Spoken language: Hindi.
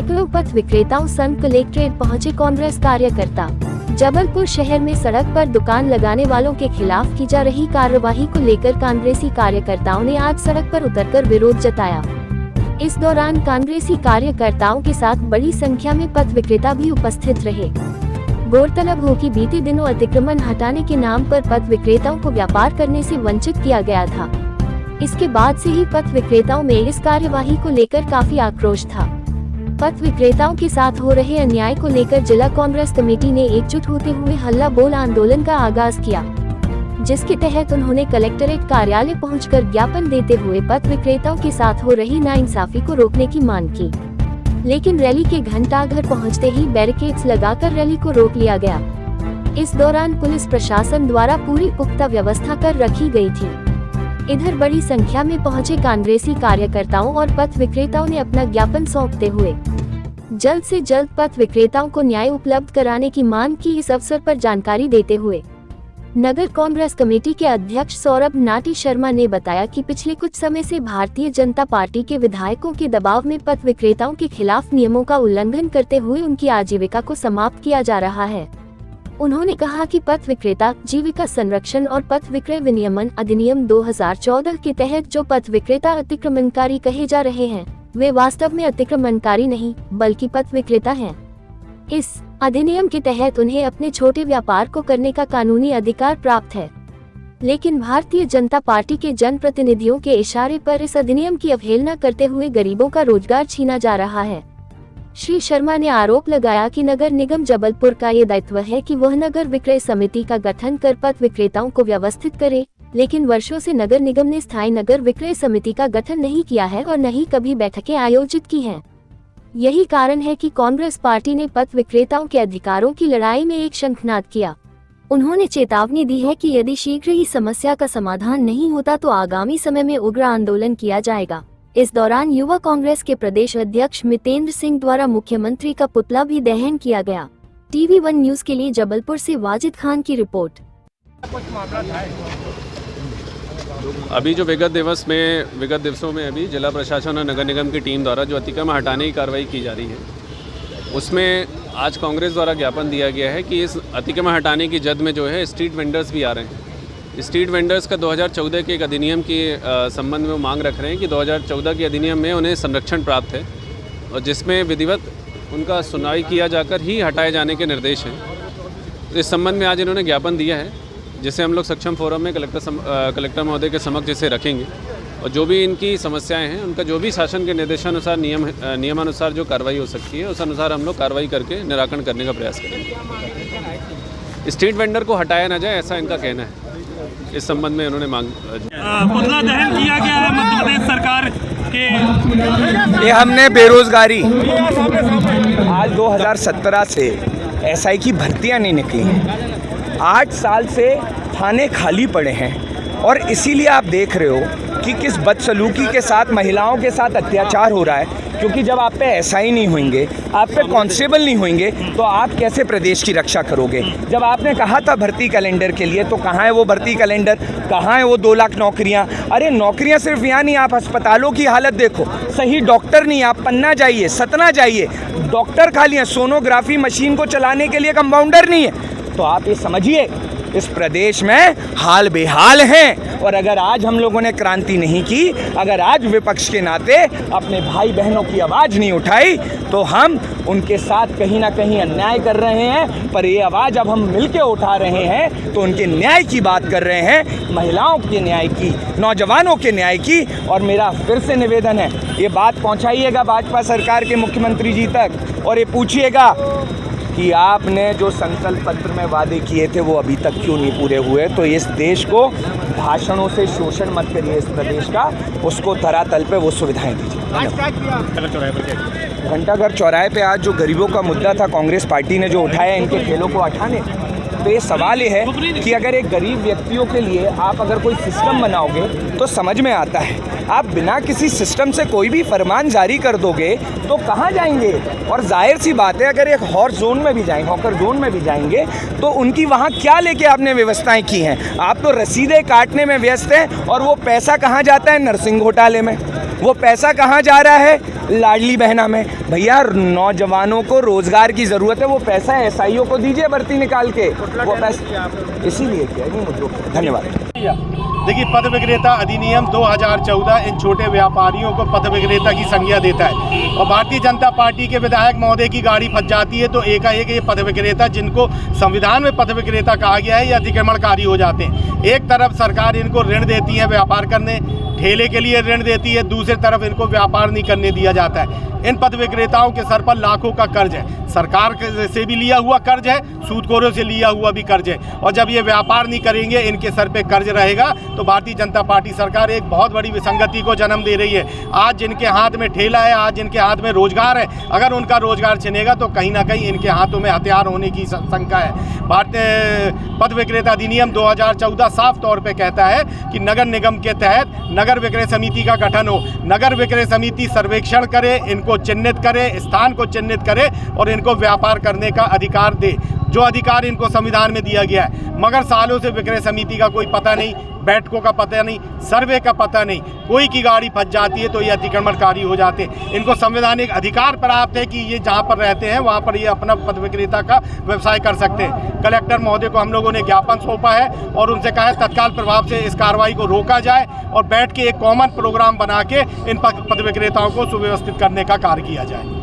सैकड़ों पथ विक्रेताओं संग कलेक्ट्रेट पहुंचे कांग्रेस कार्यकर्ता। जबलपुर शहर में सड़क पर दुकान लगाने वालों के खिलाफ की जा रही कार्रवाई को लेकर कांग्रेसी कार्यकर्ताओं ने आज सड़क पर उतरकर विरोध जताया। इस दौरान कांग्रेसी कार्यकर्ताओं के साथ बड़ी संख्या में पथ विक्रेता भी उपस्थित रहे। गौरतलब हो कि बीते दिनों अतिक्रमण हटाने के नाम पर पथ विक्रेताओं को व्यापार करने से वंचित किया गया था। इसके बाद से ही पथ विक्रेताओं में इस कार्यवाही को लेकर काफी आक्रोश था। पथ विक्रेताओं के साथ हो रहे अन्याय को लेकर जिला कांग्रेस कमेटी ने एकजुट होते हुए हल्ला बोल आंदोलन का आगाज किया, जिसके तहत उन्होंने कलेक्टरेट कार्यालय पहुंचकर ज्ञापन देते हुए पथ विक्रेताओं के साथ हो रही नाइंसाफी को रोकने की मांग की। लेकिन रैली के घंटाघर पहुंचते ही बैरिकेड्स लगाकर रैली को रोक लिया गया। इस दौरान पुलिस प्रशासन द्वारा पूरी पुख्ता व्यवस्था कर रखी गई थी। इधर बड़ी संख्या में पहुंचे कांग्रेसी कार्यकर्ताओं और पथ विक्रेताओं ने अपना ज्ञापन सौंपते हुए जल्द से जल्द पथ विक्रेताओं को न्याय उपलब्ध कराने की मांग की। इस अवसर पर जानकारी देते हुए नगर कांग्रेस कमेटी के अध्यक्ष सौरभ नाटी शर्मा ने बताया कि पिछले कुछ समय से भारतीय जनता पार्टी के विधायकों के दबाव में पथ विक्रेताओं के खिलाफ नियमों का उल्लंघन करते हुए उनकी आजीविका को समाप्त किया जा रहा है। उन्होंने कहा कि पथ विक्रेता जीविका संरक्षण और पथ विक्रय विनियमन अधिनियम 2014 के तहत जो पथ विक्रेता अतिक्रमणकारी कहे जा रहे हैं, वे वास्तव में अतिक्रमणकारी नहीं बल्कि पथ विक्रेता हैं। इस अधिनियम के तहत उन्हें अपने छोटे व्यापार को करने का कानूनी अधिकार प्राप्त है, लेकिन भारतीय जनता पार्टी के जनप्रतिनिधियों के इशारे पर इस अधिनियम की अवहेलना करते हुए गरीबों का रोजगार छीना जा रहा है। श्री शर्मा ने आरोप लगाया कि नगर निगम जबलपुर का ये दायित्व है कि वह नगर विक्रय समिति का गठन कर पथ विक्रेताओं को व्यवस्थित करे, लेकिन वर्षों से नगर निगम ने स्थायी नगर विक्रय समिति का गठन नहीं किया है और न ही कभी बैठकें आयोजित की हैं। यही कारण है कि कांग्रेस पार्टी ने पथ विक्रेताओं के अधिकारों की लड़ाई में एक शंखनाद किया। उन्होंने चेतावनी दी है कि यदि शीघ्र ही समस्या का समाधान नहीं होता तो आगामी समय में उग्र आंदोलन किया जाएगा। इस दौरान युवा कांग्रेस के प्रदेश अध्यक्ष मितेंद्र सिंह द्वारा मुख्यमंत्री का पुतला भी दहन किया गया। TV1 न्यूज के लिए जबलपुर से वाजिद खान की रिपोर्ट। अभी जो विगत दिवसों में अभी जिला प्रशासन और नगर निगम की टीम द्वारा जो अतिक्रमण हटाने की कार्रवाई की जा रही है, उसमें आज कांग्रेस द्वारा ज्ञापन दिया गया है कि इस अतिक्रमण हटाने की जद में जो है स्ट्रीट वेंडर्स भी आ रहे हैं। स्ट्रीट वेंडर्स का 2014 के एक अधिनियम के संबंध में वो मांग रख रहे हैं कि 2014 के अधिनियम में उन्हें संरक्षण प्राप्त है और जिसमें विधिवत उनका सुनवाई किया जाकर ही हटाए जाने के निर्देश हैं। इस संबंध में आज इन्होंने ज्ञापन दिया है, जिसे हम लोग सक्षम फोरम में कलेक्टर महोदय के समक्ष जिसे रखेंगे और जो भी इनकी समस्याएं हैं उनका जो भी शासन के निर्देशानुसार नियमानुसार जो कार्रवाई हो सकती है उस अनुसार हम लोग कार्रवाई करके निराकरण करने का प्रयास करेंगे। स्ट्रीट वेंडर को हटाया ना जाए, ऐसा इनका कहना है। इस संबंध में उन्होंने मांग पुतला दहन किया गया है मध्य प्रदेश सरकार के। ये हमने बेरोजगारी आज 2017 से SI की भर्तियां नहीं निकली हैं। 8 साल से थाने खाली पड़े हैं और इसीलिए आप देख रहे हो कि किस बदसलूकी के साथ महिलाओं के साथ अत्याचार हो रहा है, क्योंकि जब आप पे SI नहीं होंगे, आप पे कांस्टेबल नहीं होंगे तो आप कैसे प्रदेश की रक्षा करोगे। जब आपने कहा था भर्ती कैलेंडर के लिए, तो कहाँ है वो भर्ती कैलेंडर, कहाँ है वो 2 लाख नौकरियाँ। अरे नौकरियाँ सिर्फ यहाँ नहीं, आप अस्पतालों की हालत देखो, सही डॉक्टर नहीं। आप पन्ना जाइए, सतना जाइए, डॉक्टर खाली हैं, सोनोग्राफी मशीन को चलाने के लिए कंपाउंडर नहीं है। तो आप ये समझिए इस प्रदेश में हाल बेहाल हैं। और अगर आज हम लोगों ने क्रांति नहीं की, अगर आज विपक्ष के नाते अपने भाई बहनों की आवाज़ नहीं उठाई, तो हम उनके साथ कहीं ना कहीं अन्याय कर रहे हैं। पर ये आवाज़ अब हम मिलके उठा रहे हैं तो उनके न्याय की बात कर रहे हैं, महिलाओं के न्याय की, नौजवानों के न्याय की। और मेरा फिर से निवेदन है, ये बात पहुँचाइएगा भाजपा सरकार के मुख्यमंत्री जी तक और ये पूछिएगा कि आपने जो संकल्प पत्र में वादे किए थे वो अभी तक क्यों नहीं पूरे हुए। तो इस देश को भाषणों से शोषण मत करिए, इस प्रदेश का, उसको धरातल पे वो सुविधाएं दीजिए। घंटाघर चौराहे पे आज जो गरीबों का मुद्दा था, कांग्रेस पार्टी ने जो उठाया इनके खेलों को हटाने, तो ये सवाल ये है कि अगर एक गरीब व्यक्तियों के लिए आप अगर कोई सिस्टम बनाओगे तो समझ में आता है। आप बिना किसी सिस्टम से कोई भी फरमान जारी कर दोगे तो कहाँ जाएंगे। और जाहिर सी बात है, अगर एक हॉकर जोन में भी जाएंगे तो उनकी वहाँ क्या लेके आपने व्यवस्थाएं की हैं। आप तो रसीदें काटने में व्यस्त हैं और वो पैसा कहाँ जाता है, नरसिंह घोटाले में। वो पैसा कहाँ जा रहा है? लाडली बहना में। भैया नौजवानों को रोजगार की ज़रूरत है, वो पैसा एसआईओ को दीजिए भर्ती निकाल के, वो पैसा इसीलिए किया नहीं मुद्दों। धन्यवाद। देखिए, पथ विक्रेता अधिनियम 2014 इन छोटे व्यापारियों को पथ विक्रेता की संज्ञा देता है और भारतीय जनता पार्टी के विधायक महोदय की गाड़ी फंस जाती है तो एकाएक ये पथ विक्रेता, जिनको संविधान में पथ विक्रेता कहा गया है, ये अतिक्रमणकारी हो जाते हैं। एक तरफ सरकार इनको ऋण देती है व्यापार करने, ठेले के लिए ऋण देती है, दूसरी तरफ इनको व्यापार नहीं करने दिया जाता है। इन पथ विक्रेताओं के सर पर लाखों का कर्ज है, सरकार से भी लिया हुआ कर्ज है, सूदखोरों से लिया हुआ भी कर्ज है, और जब ये व्यापार नहीं करेंगे, इनके सर पे कर्ज रहेगा, तो भारतीय जनता पार्टी सरकार एक बहुत बड़ी विसंगति को जन्म दे रही है। आज जिनके हाथ में ठेला है, आज जिनके हाथ में रोजगार है, अगर उनका रोजगार छिनेगा तो कहीं ना कहीं इनके हाथों में हथियार होने की शंका है। भारतीय पथ विक्रेता अधिनियम 2014 साफ तौर पे कहता है कि नगर निगम के तहत नगर विक्रय समिति का गठन हो, नगर विक्रय समिति सर्वेक्षण करे, इनको चिन्हित करे, स्थान को चिन्हित करे और इनको व्यापार करने का अधिकार दे, जो अधिकार इनको संविधान में दिया गया है। मगर सालों से विक्रय समिति का कोई पता नहीं, बैठकों का पता नहीं, सर्वे का पता नहीं, कोई की गाड़ी फंस जाती है तो ये अतिक्रमणकारी हो जाते हैं। इनको संवैधानिक अधिकार प्राप्त है कि ये जहाँ पर रहते हैं वहाँ पर ये अपना पथ विक्रेता का व्यवसाय कर सकते हैं। कलेक्टर महोदय को हम लोगों ने ज्ञापन सौंपा है और उनसे कहा है तत्काल प्रभाव से इस कार्रवाई को रोका जाए और बैठ के एक कॉमन प्रोग्राम बना के इन पथ विक्रेताओं को सुव्यवस्थित करने का कार्य किया जाए।